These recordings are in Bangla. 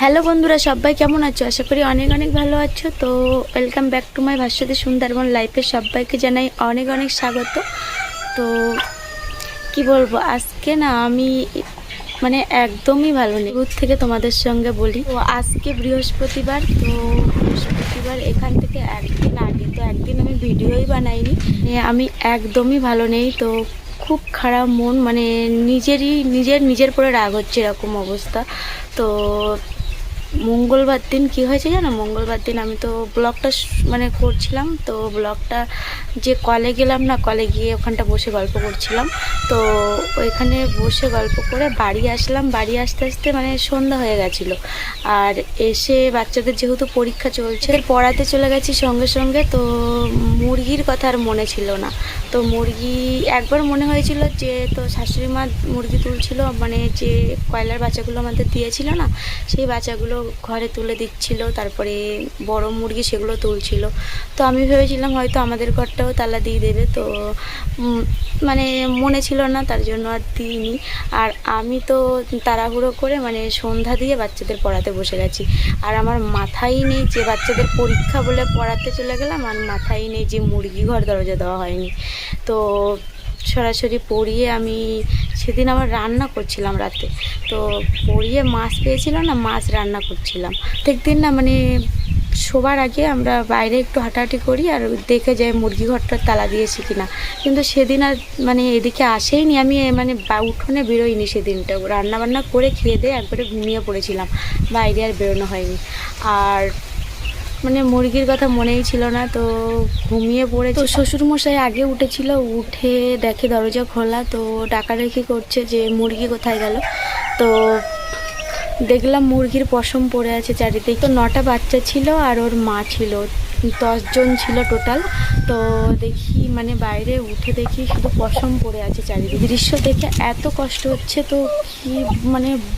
হ্যালো বন্ধুরা, সবাই কেমন আছো? আশা করি অনেক অনেক ভালো আছো। তো welcome back to my Bhaswati Sundarban লাইফে সবাইকে জানাই অনেক অনেক স্বাগত। তো কি বলবো, আজকে না আমি একদমই ভালো নেই। দূর থেকে তোমাদের সঙ্গে বলি, তো আজকে বৃহস্পতিবার। তো বৃহস্পতিবার এখান থেকে একদিন আগে, তো একদিন আমি ভিডিওই বানাইনি। আমি একদমই ভালো নেই। তো খুব খারাপ মন, নিজের পরে রাগ হচ্ছে, এরকম অবস্থা। তো মঙ্গলবার দিন কি হয়েছে জানো? মঙ্গলবার দিন আমি তো ব্লগটা করছিলাম। তো ব্লগটা যে কলে গেলাম না, কলে গিয়ে ওখানটা বসে গল্প করছিলাম। তো ওইখানে বসে গল্প করে বাড়ি আসলাম। বাড়ি আসতে আসতে সন্ধ্যা হয়ে গেছিলো। আর এসে বাচ্চাদের যেহেতু পরীক্ষা চলছে, পড়াতে চলে গেছি সঙ্গে সঙ্গে। তো মুরগির কথা আর মনে ছিল না। তো মুরগি একবার মনে হয়েছিল যে, তো শাশুড়ি মা মুরগি তুলছিল, যে কয়লার বাচ্চাগুলো আমাদের দিয়েছিল না, সেই বাচ্চাগুলো ঘরে তুলে দিচ্ছিল। তারপরে বড় মুরগি সেগুলো তুলছিল। তো আমি ভেবেছিলাম হয়তো আমাদের ঘরটাও তালা দিয়ে দেবে। তো মনে ছিল না, তার জন্য আর দিইনি। আর আমি তো তাড়াহুড়ো করে সন্ধ্যা দিয়ে বাচ্চাদের পড়াতে বসে গেছি। আর আমার মাথায় নেই যে বাচ্চাদের পরীক্ষা বলে পড়াতে চলে গেলাম, আর মাথায় নেই যে মুরগি ঘর দরজা দেওয়া হয়নি। তো সরাসরি পড়িয়ে আমি সেদিন আবার রান্না করছিলাম রাতে। তো পড়িয়ে মাছ পেয়েছিল না, মাছ রান্না করছিলাম। প্রত্যেকদিন না শোবার আগে আমরা বাইরে একটু হাঁটাহাঁটি করি আর দেখে যাই মুরগি ঘরটার তালা দিয়েছি কিনা। কিন্তু সেদিন আর এদিকে আসেইনি। আমি উঠোনে বেরোইনি সেদিনটা। রান্না বান্না করে খেয়ে দিয়ে একবারে ঘুমিয়ে পড়েছিলাম, বাইরে আর বেরোনো হয়নি। আর মুরগির কথা মনেই ছিল না, তো ঘুমিয়ে পড়ে। তো শ্বশুরমশাই আগে উঠেছিল, উঠে দেখে দরজা খোলা। তো ডাকাডাকি করছে যে মুরগি কোথায় গেল। তো দেখলাম মুরগির পশম পড়ে আছে চারিদিকে। তো 9টা বাচ্চা ছিল আর ওর মা ছিল, 10 জন ছিল টোটাল। তো দেখি বাইরে উঠে দেখি শুধু পশম পড়ে আছে চারিদিকে। দৃশ্য দেখে এত কষ্ট হচ্ছে, তো কি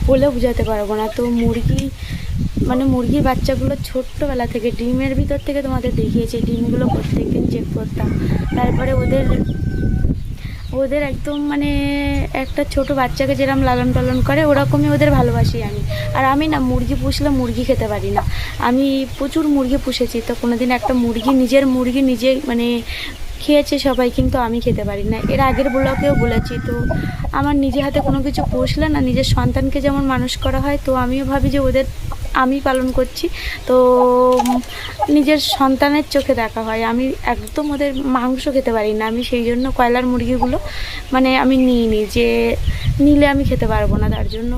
বলে বোঝাতে পারবো না। তো মুরগির বাচ্চাগুলো ছোট্টবেলা থেকে ডিমের ভিতর থেকে তোমাদের দেখিয়েছি, ডিমগুলো প্রত্যেকদিন চেক করতাম। তারপরে ওদের একদম একটা ছোট বাচ্চাকে যেরকম লালন পালন করে ওরকমই ওদের ভালোবাসি আমি। আর আমি না মুরগি পুষলে মুরগি খেতে পারি না। আমি প্রচুর মুরগি পুষেছি, তো কোনোদিন একটা নিজের মুরগি নিজে খেয়েছে সবাই, কিন্তু আমি খেতে পারি না। এর আগের ব্লগেও বলেছি। তো আমার নিজে হাতে কোনো কিছু পুষলে না, নিজের সন্তানকে যেমন মানুষ করা হয়, তো আমিও ভাবি যে ওদের আমি পালন করছি, তো নিজের সন্তানের চোখে দেখা হয়। আমি একদম ওদের মাংস খেতে পারি না। আমি সেই জন্য কয়লার মুরগিগুলো আমি নিইনি, যে নিলে আমি খেতে পারবো না। তার জন্য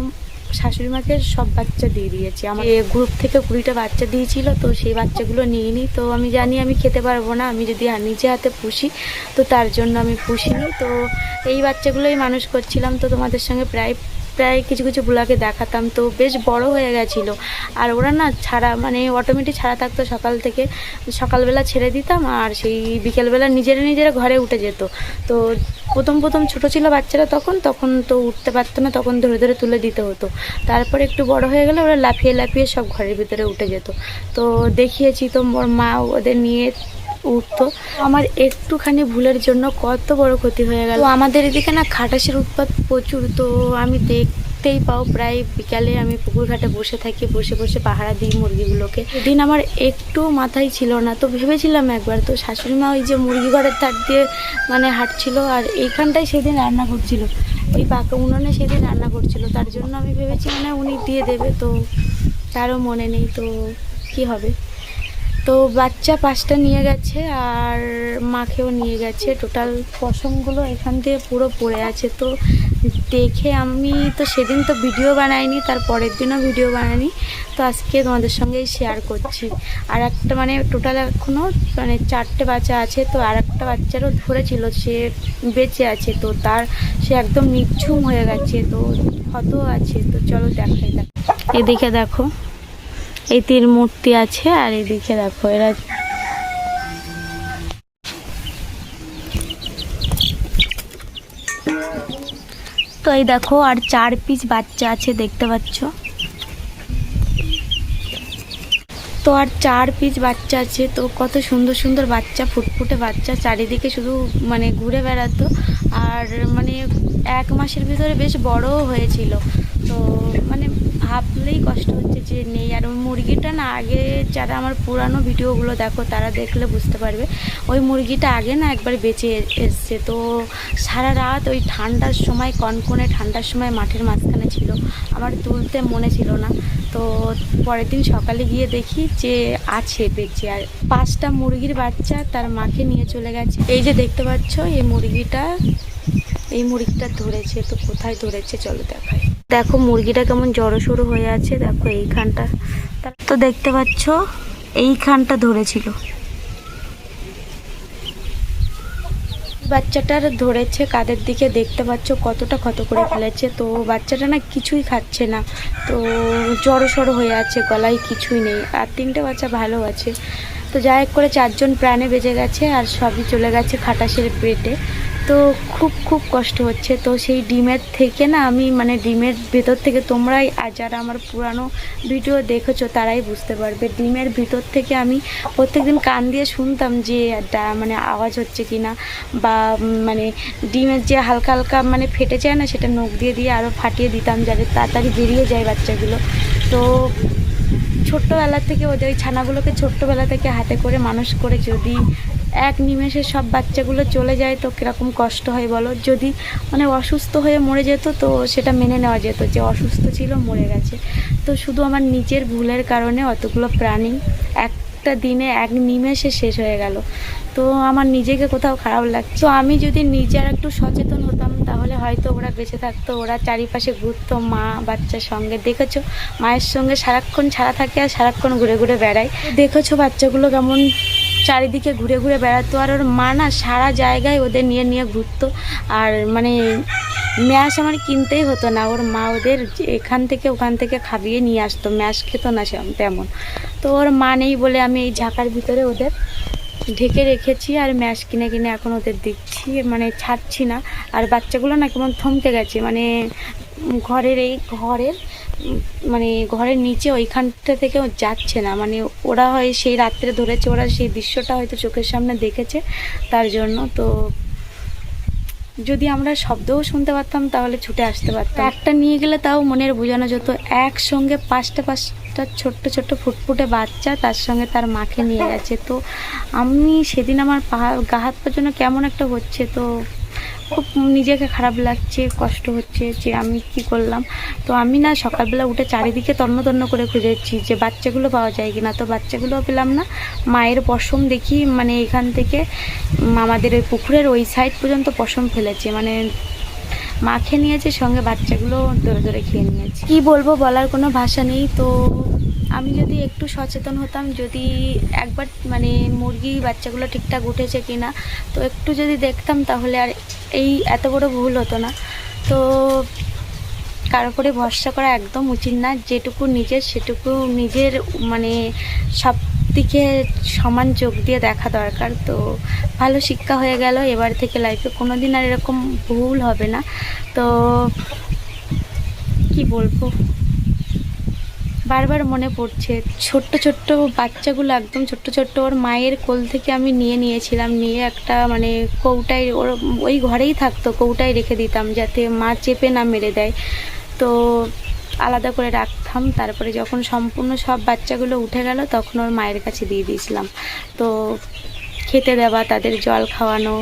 শাশুড়ি মাকে সব বাচ্চা দিয়ে দিয়েছি। আমার গ্রুপ থেকে 20টা বাচ্চা দিয়েছিল, তো সেই বাচ্চাগুলো নিইনি। তো আমি জানি আমি খেতে পারবো না, আমি যদি নিজে হাতে পুষি, তো তার জন্য আমি পুষিনি। তো এই বাচ্চাগুলোই মানুষ করছিলাম। তো তোমাদের সঙ্গে প্রায় কিছু কিছু ব্লগে দেখাতাম। তো বেশ বড় হয়ে গেছিলো। আর ওরা না ছাড়া অটোমেটিক ছাড়া থাকতো সকাল থেকে। সকালবেলা ছেড়ে দিতাম আর সেই বিকেলবেলা নিজেরা ঘরে উঠে যেত। তো প্রথম ছোটো ছিল বাচ্চারা, তখন তো উঠতে পারতো না, তখন ধরে ধরে তুলে দিতে হতো। তারপরে একটু বড় হয়ে গেলে ওরা লাফিয়ে সব ঘরের ভিতরে উঠে যেত। তো দেখিয়েছি, তো ওর মা ওদের নিয়ে উঠতো। আমার একটুখানি ভুলের জন্য কত বড় ক্ষতি হয়ে গেল। আমাদের এদিকে না খাটাসের উৎপাত প্রচুর। তো আমি দেখতেই পাও, প্রায় বিকালে আমি পুকুর ঘাটে বসে থাকি, বসে পাহারা দিই মুরগিগুলোকে। সেদিন আমার একটু মাথায় ছিল না। তো ভেবেছিলাম একবার, তো শাশুড়ি মা ওই যে মুরগি ঘরের ধার দিয়ে হাঁটছিল, আর এইখানটায় সেদিন রান্না করছিল, ওই পাকা উনুনে সেদিন রান্না করছিল। তার জন্য আমি ভেবেছি উনি দিয়ে দেবে, তো তারও মনে নেই। তো কি হবে। তো বাচ্চা 5টা নিয়ে গেছে আর মাকেও নিয়ে গেছে। টোটাল পশমগুলো এখান থেকে পুরো পড়ে আছে। তো দেখে আমি তো সেদিন তো ভিডিও বানাইনি, তার পরের দিনও ভিডিও বানাইনি। তো আজকে তোমাদের সঙ্গেই শেয়ার করছি। আর একটা টোটাল এখনও 4টে বাচ্চা আছে। তো আর একটা বাচ্চারও ধরেছিল, সে বেঁচে আছে। তো সে একদম নিচ্ছুম হয়ে গেছে, তো ক্ষত আছে। তো চলো দেখাই। এদিকে দেখো, এই 3 মূর্তি আছে, আর এদিকে দেখো এরা। তো এই দেখো, আর 4 পিস বাচ্চা আছে, দেখতে পাচ্ছ। তো আর 4 পিস বাচ্চা আছে। তো কত সুন্দর সুন্দর বাচ্চা, ফুটফুটে বাচ্চা, চারিদিকে শুধু ঘুরে বেড়াতো। আর 1 মাসের ভিতরে বেশ বড়ও হয়েছিল। তো ভাবলেই কষ্ট হচ্ছে যে নেই। আর ওই মুরগিটা না, আগে যারা আমার পুরানো ভিডিওগুলো দেখো তারা দেখলে বুঝতে পারবে, ওই মুরগিটা আগে না একবার বেঁচে এসছে। তো সারা রাত ওই ঠান্ডার সময়, কনকনে ঠান্ডার সময় মাঠের মাঝখানে ছিল, আমার তুলতে মনে ছিল না। তো পরের দিন সকালে গিয়ে দেখি যে আছে বেঁচে। আর 5টা মুরগির বাচ্চা তার মাকে নিয়ে চলে গেছে। এই যে দেখতে পাচ্ছ এই মুরগিটা ধরেছে। তো কোথায় ধরেছে চলো দেখাই। দেখো মুরগিটা কেমন জড়সড়ো হয়ে আছে, দেখো এইখানটা। তো দেখতে পাচ্ছ এইখানটা ধরেছিল। বাচ্চাটার ধরেছে কাদের দিকে দেখতে পাচ্ছ কতটা ক্ষত করে ফেলেছে। তো বাচ্চাটা না কিছুই খাচ্ছে না, তো জড়সড় হয়ে আছে, গলায় কিছুই নেই। আর 3টে বাচ্চা ভালো আছে। তো যাই হোক করে 4জন প্রাণে বেঁচে গেছে, আর সবই চলে গেছে খাটাসের পেটে। তো খুব কষ্ট হচ্ছে। তো সেই ডিমের থেকে না আমি মানে ডিমের ভেতর থেকে, তোমরাই আর যারা আমার পুরানো ভিডিও দেখেছো তারাই বুঝতে পারবে, ডিমের ভিতর থেকে আমি প্রত্যেকদিন কান দিয়ে শুনতাম যে মানে আওয়াজ হচ্ছে কি না, বা মানে ডিমের যে হালকা হালকা মানে ফেটে যায় না, সেটা নখ দিয়ে আরও ফাটিয়ে দিতাম যাতে তাড়াতাড়ি বেরিয়ে যায় বাচ্চাগুলো। তো ছোট্টবেলা থেকে ওই ছানাগুলোকে ছোট্টবেলা থেকে হাতে করে মানুষ করে যদি এক নিমেষে সব বাচ্চাগুলো চলে যায় তো কীরকম কষ্ট হয় বলো। যদি মানে অসুস্থ হয়ে মরে যেত তো সেটা মেনে নেওয়া যেত যে অসুস্থ ছিল, মরে গেছে। তো শুধু আমার নিজের ভুলের কারণে অতগুলো প্রাণী একটা দিনে এক নিমেষে শেষ হয়ে গেল। তো আমার নিজেকে কোথাও খারাপ লাগছে। তো আমি যদি নিজে আর একটু সচেতন হতাম তাহলে হয়তো ওরা বেঁচে থাকতো। ওরা চারিপাশে ঘুরতো মা বাচ্চার সঙ্গে, দেখেছো মায়ের সঙ্গে সারাক্ষণ ছাড়া থাকে আর সারাক্ষণ ঘুরে ঘুরে বেড়ায়। দেখেছো বাচ্চাগুলো কেমন চারিদিকে ঘুরে ঘুরে বেড়াতো। আর ওর মা না সারা জায়গায় ওদের নিয়ে ঘুরতো। আর মানে ম্যাশ আমার কিনতেই হতো না, ওর মা ওদের এখান থেকে ওখান থেকে খাইয়ে নিয়ে আসতো, ম্যাশ খেতো না তেমন। তো ওর মা নেই বলে আমি এই ঝাঁকার ভিতরে ওদের ঢেকে রেখেছি, আর ম্যাশ কিনে এখন ওদের দিচ্ছি, মানে ছাড়ছি না। আর বাচ্চাগুলো না কেমন থমকে গেছে, মানে ঘরের নিচে ওইখানটা থেকে যাচ্ছে না। মানে ওরা হয় সেই রাত্রে ধরেছে, ওরা সেই দৃশ্যটা হয়তো চোখের সামনে দেখেছে তার জন্য। তো যদি আমরা শব্দও শুনতে পারতাম তাহলে ছুটে আসতে পারতাম। একটা নিয়ে গেলে তাও মনের বোঝানো যেত, একসঙ্গে পাঁচটা ছোট্ট ফুটফুটে বাচ্চা, তার সঙ্গে তার মাকে নিয়ে গেছে। তো আমি সেদিন আমার গা হাত পা জন্য কেমন একটা হচ্ছে। তো খুব নিজেকে খারাপ লাগছে, কষ্ট হচ্ছে যে আমি কি করলাম। তো আমি না সকালবেলা উঠে চারিদিকে তন্ন করে খুঁজেছি যে বাচ্চাগুলো পাওয়া যায় কিনা। তো বাচ্চাগুলোও পেলাম না। মায়ের পশম দেখি, মানে এখান থেকে আমাদের ওই পুকুরের ওই সাইড পর্যন্ত পশম ফেলেছে, মানে মা খেয়ে নিয়েছে, সঙ্গে বাচ্চাগুলো ধরে খেয়ে নিয়েছে। কি বলবো, বলার কোনো ভাষা নেই। তো আমি যদি একটু সচেতন হতাম, যদি একবার মানে মুরগি বাচ্চাগুলো ঠিকঠাক উঠেছে কিনা তো একটু যদি দেখতাম, তাহলে আর এই এত বড় ভুল হতো না। তো কারো উপরে ভরসা করা একদম উচিত না। যেটুকু নিজের সেটুকু নিজের মানে সব দিকে সমান চোখ দিয়ে দেখা দরকার। তো ভালো শিক্ষা হয়ে গেল, এবার থেকে লাইফে কোনো দিন আর এরকম ভুল হবে না। তো কি বলবো, বারবার মনে পড়ছে ছোট্ট বাচ্চাগুলো, একদম ছোট্ট ওর মায়ের কোল থেকে আমি নিয়েছিলাম, নিয়ে একটা মানে কৌটায়, ওর ওই ঘরেই থাকতো, কৌটায় রেখে দিতাম যাতে মা চেপে না মেরে দেয়। তো আলাদা করে রাখতাম। তারপরে যখন সম্পূর্ণ সব বাচ্চাগুলো উঠে গেল তখন ওর মায়ের কাছে দিয়ে দিয়েছিলাম। তো খেতে দেওয়া, তাদের জল খাওয়ানো,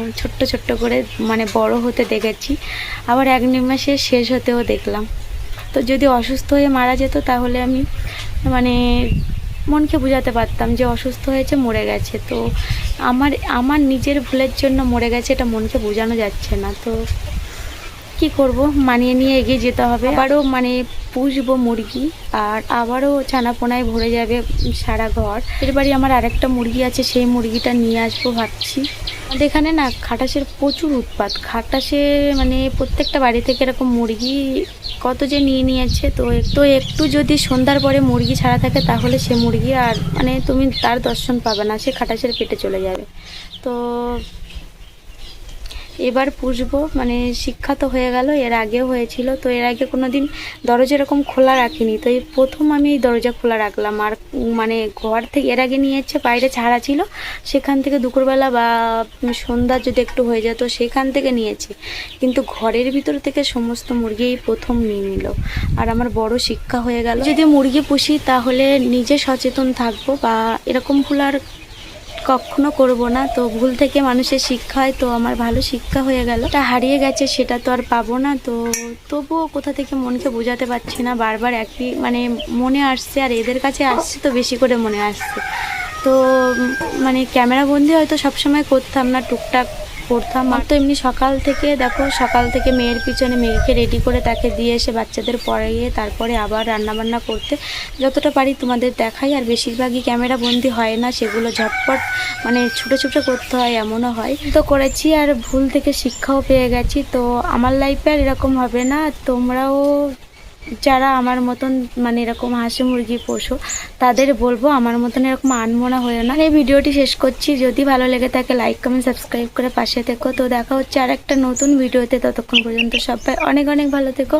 ছোট্ট করে মানে বড় হতে দেখেছি, আবার এক নিমেষে শেষ হতেও দেখলাম। তো যদি অসুস্থ হয়ে মারা যেত তাহলে আমি মানে মনকে বোঝাতে পারতাম যে অসুস্থ হয়েছে, মরে গেছে। তো আমার নিজের ভুলের জন্য মরে গেছে, এটা মনকে বোঝানো যাচ্ছে না। তো কি করব, মানিয়ে নিয়ে এগিয়ে যেতে হবে। আবারও মানে পুষবো মুরগি, আর আবারও ছানাপোনায় ভরে যাবে সারা ঘর। এরবারই আমার আরেকটা মুরগি আছে, সেই মুরগিটা নিয়ে আসবো ভাবছি। আমাদের এখানে না খাটাসের প্রচুর উৎপাত। খাটাসে মানে প্রত্যেকটা বাড়ি থেকে এরকম মুরগি কত যে নিয়েছে। তো একটু যদি সন্ধ্যার পরে মুরগি ছাড়া থাকে তাহলে সে মুরগি আর মানে তুমি তার দর্শন পাবে না, সে খাটাসের পেটে চলে যাবে। তো এবার পুষবো, মানে শিক্ষা তো হয়ে গেল, এর আগেও হয়েছিল। তো এর আগে কোনো দিন দরজা এরকম খোলা রাখিনি, তো এই প্রথম আমি এই দরজা খোলা রাখলাম। আর মানে ঘর থেকে এর আগে নিয়েছে, বাইরে ছাড়া ছিল, সেখান থেকে দুপুরবেলা বা সন্ধ্যা যদি একটু হয়ে যেত সেখান থেকে নিয়েছি, কিন্তু ঘরের ভিতর থেকে সমস্ত মুরগি এই প্রথম নিয়ে নিল। আর আমার বড় শিক্ষা হয়ে গেল, যদি মুরগি পুষি তাহলে নিজে সচেতন থাকবো, বা এরকম ভুল আর কখনো করব না। তো ভুল থেকে মানুষের শিক্ষা হয়, তো আমার ভালো শিক্ষা হয়ে গেল। এটা হারিয়ে গেছে, সেটা তো আর পাবো না। তো তবুও কোথা থেকে মনকে বোঝাতে পারছি না, বারবার একই মানে মনে আসছে, আর এদের কাছে আসছে তো বেশি করে মনে আসছে। তো মানে ক্যামেরা বন্দি হয়তো সবসময় করতাম না, টুকটাক করতাম। আর তো এমনি সকাল থেকে দেখো, সকাল থেকে মেয়ের পিছনে, মেয়েকে রেডি করে তাকে দিয়ে এসে বাচ্চাদের পড়াইয়ে তারপরে আবার রান্নাবান্না করতে যতটা পারি তোমাদের দেখাই। আর বেশিরভাগই ক্যামেরা বন্দি হয় না, সেগুলো ঝটপট মানে ছোটো ছোটো করতে হয়, এমনও হয়। তো করেছি আর ভুল থেকে শিক্ষাও পেয়ে গেছি। তো আমার লাইফে আর এরকম হবে না। তোমরাও যারা আমার মতন মানে এরকম হাঁস মুরগি পোষো, তাদের বলবো আমার মতন এরকম আনমনা হয়ে না। এই ভিডিওটি শেষ করছি, যদি ভালো লেগে থাকে লাইক কমেন্ট সাবস্ক্রাইব করে পাশে থেকো। তো দেখা হচ্ছে আর একটা নতুন ভিডিওতে, ততক্ষণ পর্যন্ত সবাই অনেক অনেক ভালো থেকো,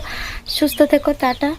সুস্থ থেকো, টাটা।